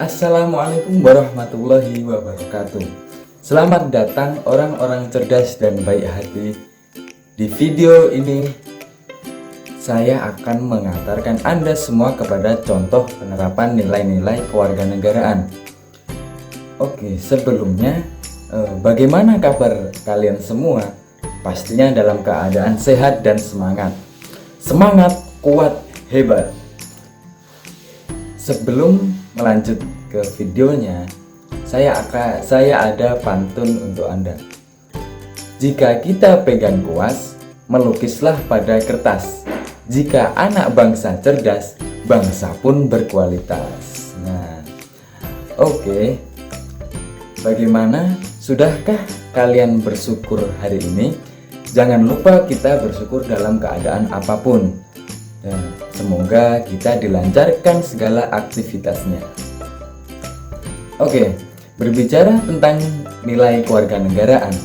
Assalamualaikum warahmatullahi wabarakatuh. Selamat datang orang-orang cerdas dan baik hati. Di video ini saya akan mengantarkan Anda semua kepada contoh penerapan nilai-nilai kewarganegaraan. Oke, sebelumnya bagaimana kabar kalian semua? Pastinya dalam keadaan sehat dan semangat. Semangat, kuat, hebat. Sebelum melanjut ke videonya, saya ada pantun untuk Anda. Jika kita pegang kuas, melukislah pada kertas. Jika anak bangsa cerdas, bangsa pun berkualitas. Nah, oke. Bagaimana? Sudahkah kalian bersyukur hari ini? Jangan lupa kita bersyukur dalam keadaan apapun. Dan semoga kita dilancarkan segala aktivitasnya. Oke, berbicara tentang nilai kewarganegaraan,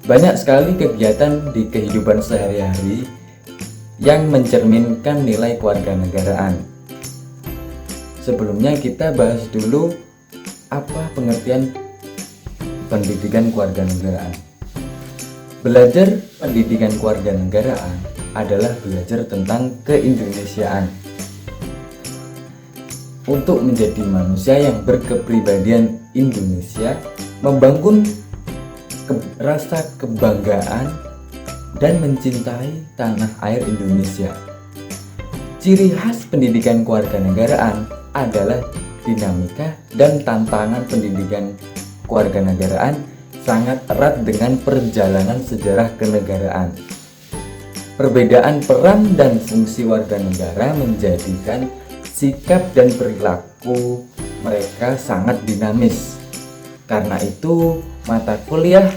banyak sekali kegiatan di kehidupan sehari-hari yang mencerminkan nilai kewarganegaraan. Sebelumnya kita bahas dulu apa pengertian pendidikan kewarganegaraan. Belajar pendidikan kewarganegaraan adalah belajar tentang keindonesiaan untuk menjadi manusia yang berkepribadian Indonesia, membangun rasa kebanggaan dan mencintai tanah air Indonesia. Ciri khas pendidikan kewarganegaraan adalah dinamika dan tantangan pendidikan kewarganegaraan sangat erat dengan perjalanan sejarah kenegaraan. Perbedaan peran dan fungsi warga negara menjadikan sikap dan perilaku mereka sangat dinamis. Karena itu, mata kuliah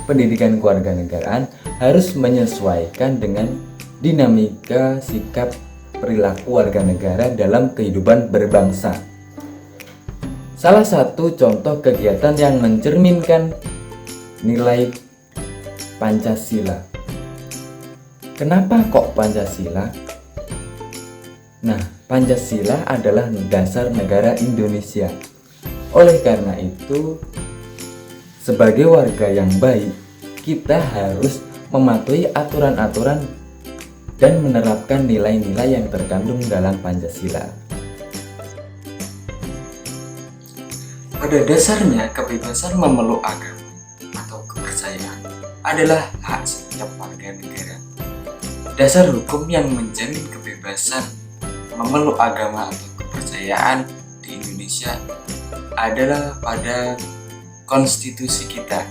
pendidikan kewarganegaraan harus menyesuaikan dengan dinamika sikap perilaku warga negara dalam kehidupan berbangsa. Salah satu contoh kegiatan yang mencerminkan nilai Pancasila. Kenapa kok Pancasila? Nah, Pancasila adalah dasar negara Indonesia. Oleh karena itu, sebagai warga yang baik, kita harus mematuhi aturan-aturan dan menerapkan nilai-nilai yang terkandung dalam Pancasila. Pada dasarnya, kebebasan memeluk agama atau kepercayaan adalah hak setiap warga negara. Dasar hukum yang menjamin kebebasan memeluk agama atau kepercayaan di Indonesia adalah pada konstitusi kita,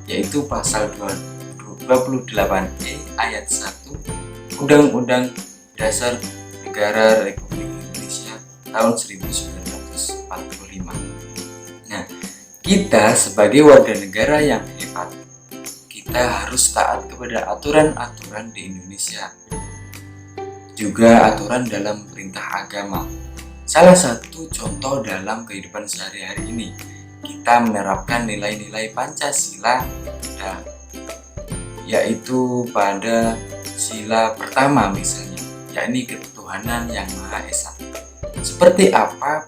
yaitu pasal 28E ayat 1 Undang-Undang Dasar Negara Republik Indonesia tahun 1945. Nah, kita sebagai warga negara yang hebat, kita harus taat kepada aturan-aturan di Indonesia, juga aturan dalam perintah agama. Salah satu contoh dalam kehidupan sehari-hari ini, kita menerapkan nilai-nilai Pancasila, yaitu pada sila pertama misalnya, yakni ketuhanan yang Maha Esa. Seperti apa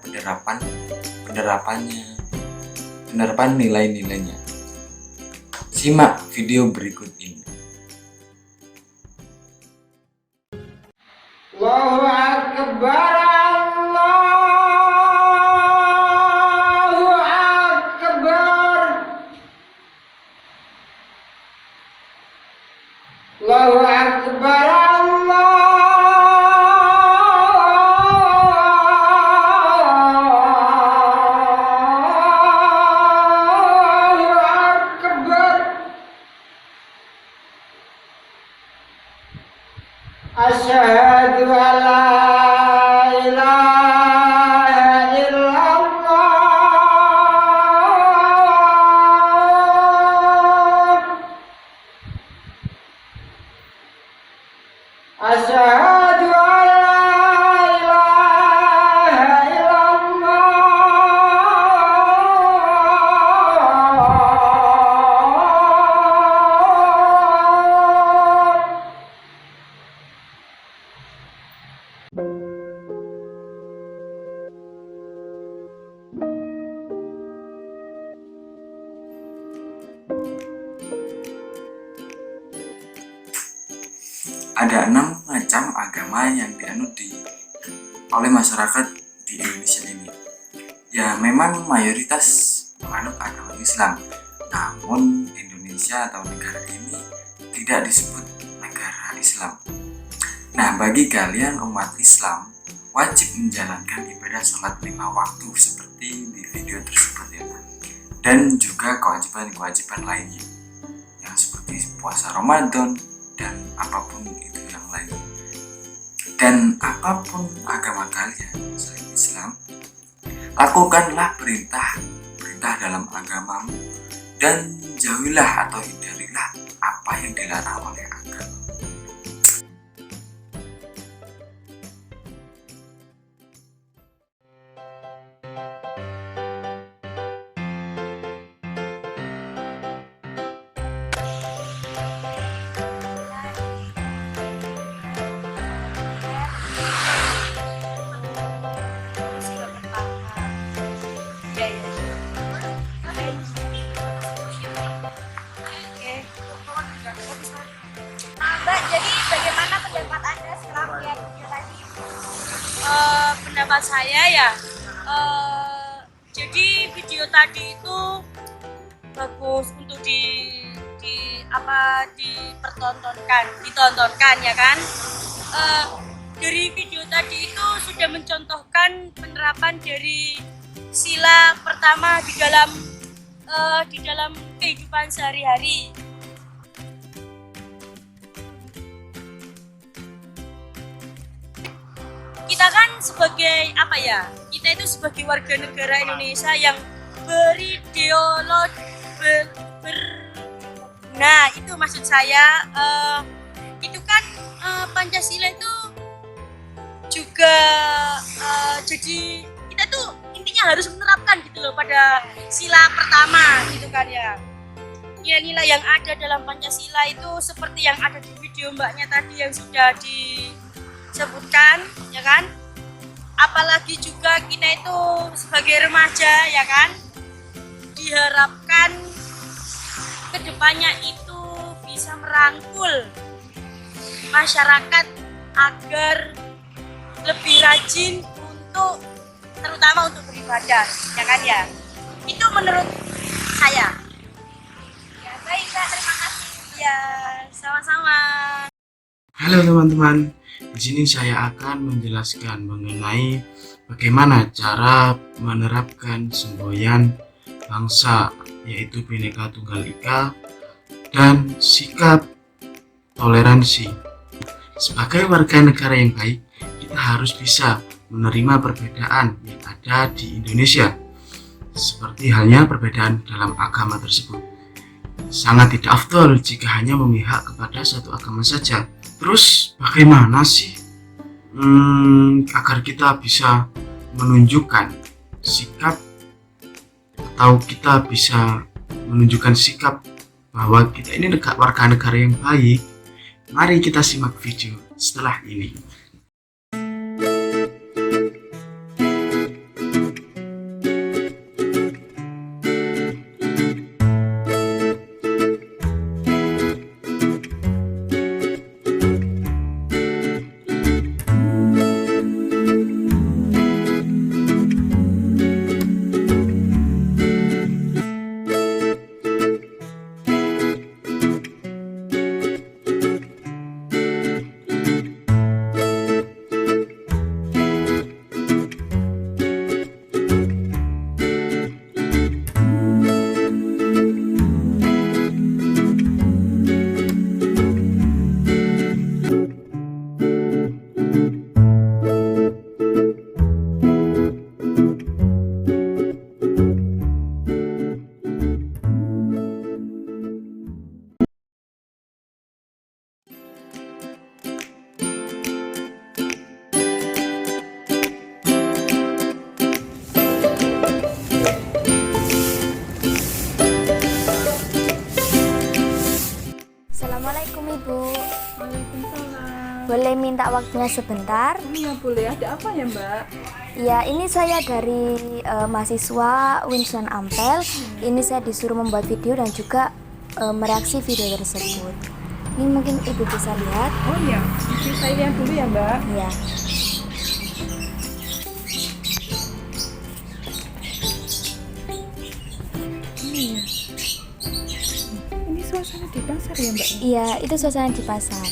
penerapan nilai-nilainya? Simak video berikut ini. Allahu Akbar, Allahu Akbar, Allahu Akbar. Asyhadu an la ilaha illallah. Asyhadu an la ilaha illallah. agama yang dianut oleh masyarakat di Indonesia ini. Ya memang mayoritas menganut agama Islam, namun Indonesia atau negara ini tidak disebut negara Islam. Nah, bagi kalian umat Islam wajib menjalankan ibadah sholat 5 waktu seperti di video tersebut ya, dan juga kewajiban-kewajiban lainnya yang seperti puasa Ramadan dan apapun itu yang lain. Dan apapun agama kalian selain Islam, lakukanlah perintah dalam agamamu dan jauhilah atau hindarilah apa yang dilarang oleh agama. Mbak, jadi bagaimana pendapat Anda setelah melihat video tadi? Pendapat saya ya, jadi video tadi itu bagus untuk ditontonkan ya kan. Dari video tadi itu sudah mencontohkan penerapan dari sila pertama di dalam kehidupan sehari-hari. Kita kan sebagai kita itu sebagai warga negara Indonesia yang berideologi nah itu maksud saya, itu kan Pancasila itu juga jadi kita tuh intinya harus menerapkan gitu loh pada sila pertama gitu kan ya. Nilai-nilai yang ada dalam Pancasila itu seperti yang ada di video mbaknya tadi yang sudah disebutkan ya kan. Apalagi juga kita itu sebagai remaja ya kan, diharapkan kedepannya itu bisa merangkul masyarakat agar lebih rajin terutama untuk beribadah ya kan ya. Itu menurut saya. Ya baik Kak, terima kasih. Ya sama-sama. Halo teman-teman, di sini saya akan menjelaskan mengenai bagaimana cara menerapkan semboyan bangsa, yaitu Bhinneka Tunggal Ika dan sikap toleransi. Sebagai warga negara yang baik, kita harus bisa menerima perbedaan yang ada di Indonesia, seperti halnya perbedaan dalam agama tersebut. Sangat tidak afdol jika hanya memihak kepada satu agama saja. Terus bagaimana sih agar kita bisa menunjukkan sikap atau kita bisa menunjukkan sikap bahwa kita ini warga negara yang baik? Mari kita simak video setelah ini. Assalamualaikum Ibu. Waalaikumsalam. Boleh minta waktunya sebentar? Iya boleh. Ada apa ya Mbak? Ya, ini saya dari mahasiswa Winston Ampel. Ini saya disuruh membuat video dan juga mereaksi video tersebut. Ini mungkin Ibu bisa lihat. Oh iya, mesti saya lihat dulu ya Mbak. Ya. Iya. Ini suasana di pasar ya Mbak? Iya, itu suasana di pasar.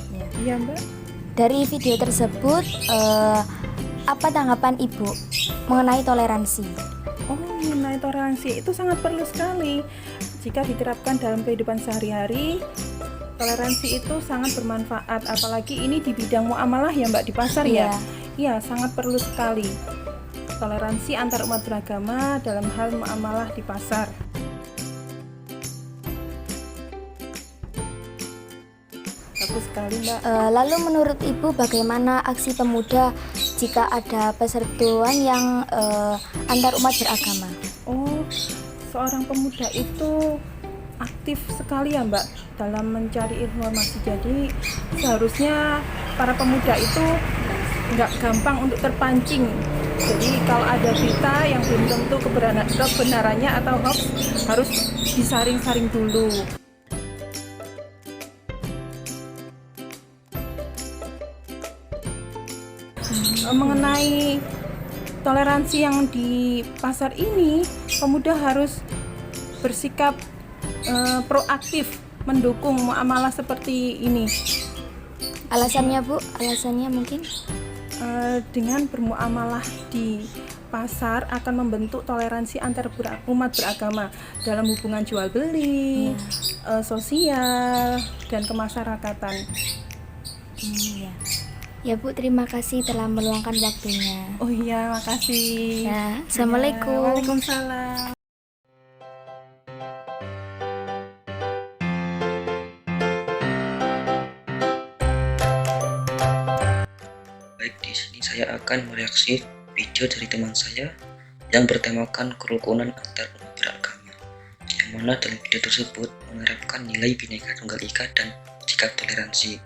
Ya. Iya Mbak. Dari video tersebut, apa tanggapan Ibu mengenai toleransi? Oh, mengenai toleransi itu sangat perlu sekali. Jika diterapkan dalam kehidupan sehari-hari, toleransi itu sangat bermanfaat. Apalagi ini di bidang muamalah ya Mbak, di pasar ya. Iya, sangat perlu sekali. Toleransi antar umat beragama dalam hal muamalah di pasar. Bagus sekali Mbak. Lalu menurut Ibu bagaimana aksi pemuda jika ada perseteruan yang antar umat beragama? Oh, seorang pemuda itu aktif sekali ya Mbak dalam mencari informasi. Jadi seharusnya para pemuda itu nggak gampang untuk terpancing. Jadi kalau ada berita yang belum tentu kebenarannya atau hoax harus disaring-saring dulu. Mengenai toleransi yang di pasar ini, pemuda harus bersikap proaktif mendukung muamalah seperti ini. Alasannya Bu, alasannya mungkin? Dengan bermuamalah di pasar akan membentuk toleransi antar umat beragama dalam hubungan jual beli, sosial, dan kemasyarakatan. Ya. Ya Bu, terima kasih telah meluangkan waktunya. Oh iya, makasih. Ya, Assalamualaikum. Ya, Waalaikumsalam. Baik, di sini saya akan mereaksi video dari teman saya yang bertemakan kerukunan antar umat beragama, yang mana dalam video tersebut menerapkan nilai Bhinneka Tunggal Ika dan sikap toleransi.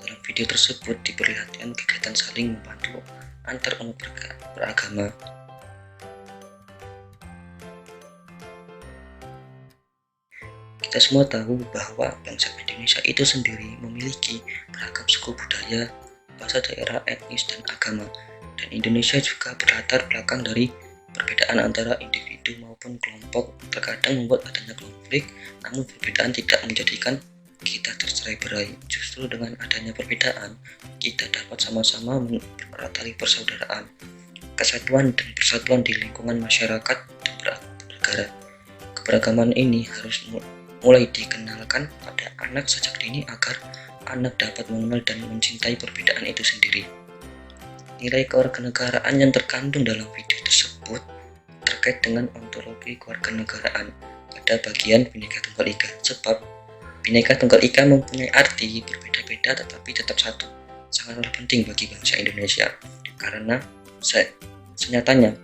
Dalam video tersebut diperlihatkan kegiatan saling membantu antar umat beragama. Kita semua tahu bahwa bangsa Indonesia itu sendiri memiliki beragam suku budaya, bahasa daerah, etnis, dan agama. Dan Indonesia juga berlatar belakang dari perbedaan antara individu maupun kelompok. Terkadang membuat adanya konflik, namun perbedaan tidak menjadikan kita tercerai-berai. Justru dengan adanya perbedaan, kita dapat sama-sama meratali persaudaraan, kesatuan dan persatuan di lingkungan masyarakat dan bernegara. Keberagaman ini harus mulai dikenalkan pada anak sejak dini agar anak dapat mengenal dan mencintai perbedaan itu sendiri. Nilai kewarganegaraan yang terkandung dalam video tersebut terkait dengan ontologi kewarganegaraan pada bagian Bhinneka Tunggal Ika, sebab Bhinneka Tunggal Ika mempunyai arti berbeda-beda tetapi tetap satu. Sangatlah penting bagi bangsa Indonesia karena senyatanya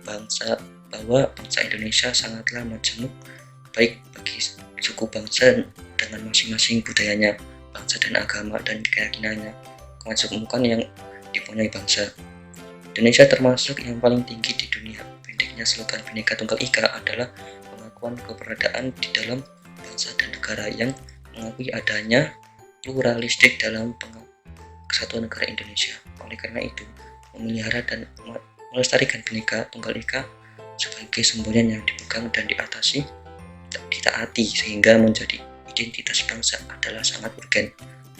bahwa bangsa Indonesia sangatlah majemuk, baik bagi suku bangsa dengan masing-masing budayanya, bangsa dan agama dan keyakinannya, kemajemukan yang dipunyai bangsa. Indonesia termasuk yang paling tinggi di dunia. Pendeknya slogan Bhinneka Tunggal Ika adalah pengakuan keberadaan di dalam bangsa dan negara yang mengakui adanya pluralistik dalam kesatuan negara Indonesia. Oleh karena itu, memelihara dan melestarikan Bhinneka Tunggal Ika sebagai semboyan yang dipegang dan ditaati sehingga menjadi identitas bangsa adalah sangat urgen.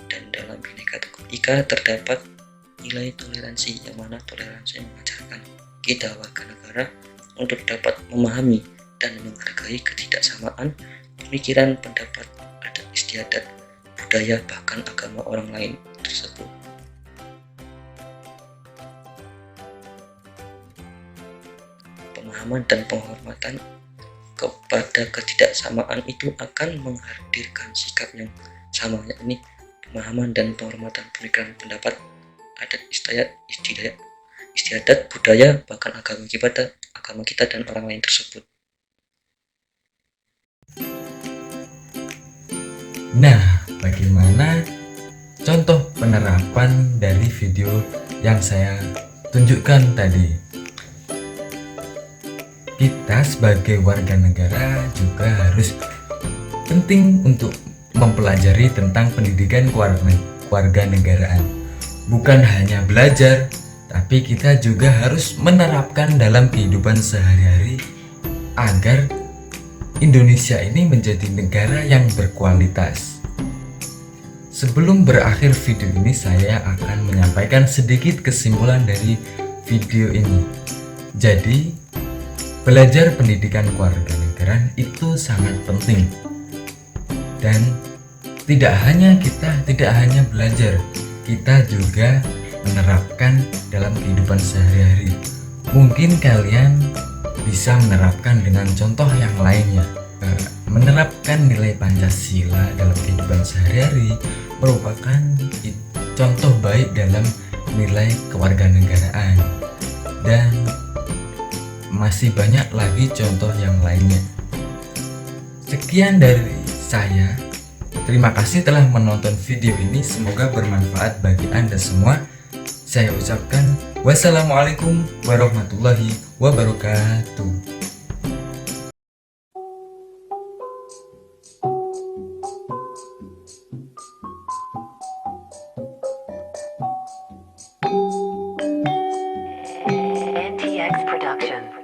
Dan dalam Bhinneka Tunggal Ika terdapat nilai toleransi, yang mana toleransi mengajarkan kita warga negara untuk dapat memahami dan menghargai ketidaksamaan pemikiran, pendapat, adat istiadat, budaya, bahkan agama orang lain tersebut. Pemahaman dan penghormatan kepada ketidaksamaan itu akan menghadirkan sikap yang sama, yakni pemahaman dan penghormatan pemikiran, pendapat, adat istiadat, budaya, bahkan agama kita dan orang lain tersebut. Nah, bagaimana contoh penerapan dari video yang saya tunjukkan tadi? Kita sebagai warga negara juga harus penting untuk mempelajari tentang pendidikan kewarganegaraan. Bukan hanya belajar, tapi kita juga harus menerapkan dalam kehidupan sehari-hari agar Indonesia ini menjadi negara yang berkualitas. Sebelum berakhir video ini, saya akan menyampaikan sedikit kesimpulan dari video ini. Jadi, belajar pendidikan kewarganegaraan itu sangat penting. Dan tidak hanya belajar, kita juga menerapkan dalam kehidupan sehari-hari. Mungkin kalian bisa menerapkan dengan contoh yang lainnya. Menerapkan nilai Pancasila dalam kehidupan sehari-hari merupakan contoh baik dalam nilai kewarganegaraan, dan masih banyak lagi contoh yang lainnya. Sekian dari saya. Terima kasih telah menonton video ini. Semoga bermanfaat bagi Anda semua. Saya ucapkan wassalamualaikum warahmatullahi wabarakatuh. NTX Production.